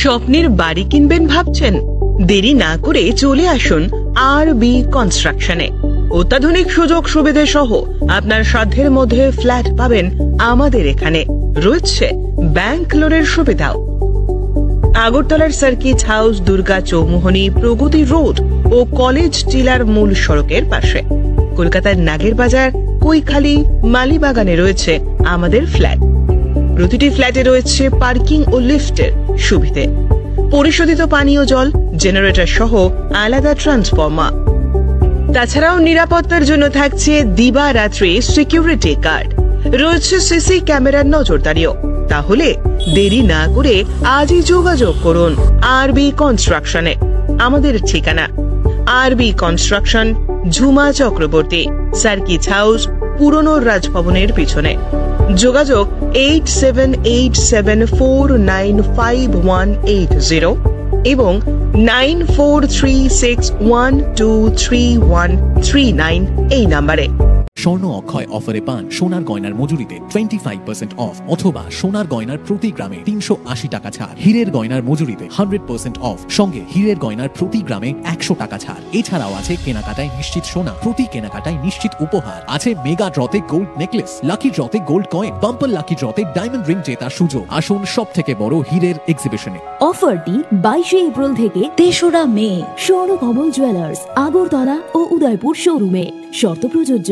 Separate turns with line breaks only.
স্বপ্নের বাড়ি কিনবেন ভাবছেন? দেরি না করে চলে আসুন আরবি কনস্ট্রাকশনে। অত্যাধুনিক সুযোগ সুবিধে সহ আপনার সাধ্যের মধ্যে ফ্ল্যাট পাবেন আমাদের এখানে। রয়েছে ব্যাংক লোনের সুবিধাও। আগরতলার সার্কিট হাউস, দুর্গা চৌমুহনী, প্রগতি রোড ও কলেজ টিলার মূল সড়কের পাশে। কলকাতার নাগের বাজার, কৈখালী, মালিবাগানে রয়েছে আমাদের ফ্ল্যাট। প্রতিটি ফ্ল্যাটে রয়েছে পার্কিং ও লিফটের সুবিধে, পরিশোধিত পানীয় জল, জেনারেটর সহ আলাদা ট্রান্সফরমার। তাছাড়াও নিরাপত্তার জন্য থাকছে দিবারাত্রি সিকিউরিটি গার্ড, রয়েছে সিসি ক্যামেরার নজরদারিও। তাহলে দেরি না করে আজই যোগাযোগ করুন আরবি কনস্ট্রাকশনে। আমাদের ঠিকানা আরবি construction, Jhuma Chakraborty, circuit house, পুরনো রাজভবনের পিছনে। যোগাযোগ 8787495180 এবং 9436123139 এই নাম্বারে।
স্বর্ণ অক্ষয় অফারে পান সোনার গয়নার মজুরিতে 25% অফ, অথবা সোনার গয়নার প্রতি গ্রামে 380 টাকা ছাড়। হীরের গয়নার মজুরিতে 100% অফ, সঙ্গে হীরের গয়নার প্রতি গ্রামে 100 টাকা ছাড়। এছাড়াও আছে কেনাকাটায় নিশ্চিত সোনা, প্রতি কেনাকাটায় নিশ্চিত উপহার। আছে মেগা ড্রতে গোল্ড নেকলেস, লাকি ড্রতে গোল্ড কয়েন, বাম্পার লাকি ড্রতে ডায়মন্ড রিং জেতার সুযোগ। আসুন সব থেকে বড় হীরের এক্সিবিশনে।
অফারটি 22 এপ্রিল থেকে 3রা মে স্বর্ণকমল জুয়েলার্স, আগরতলা ও উদয়পুর শোরুমে। শর্ত প্রযোজ্য।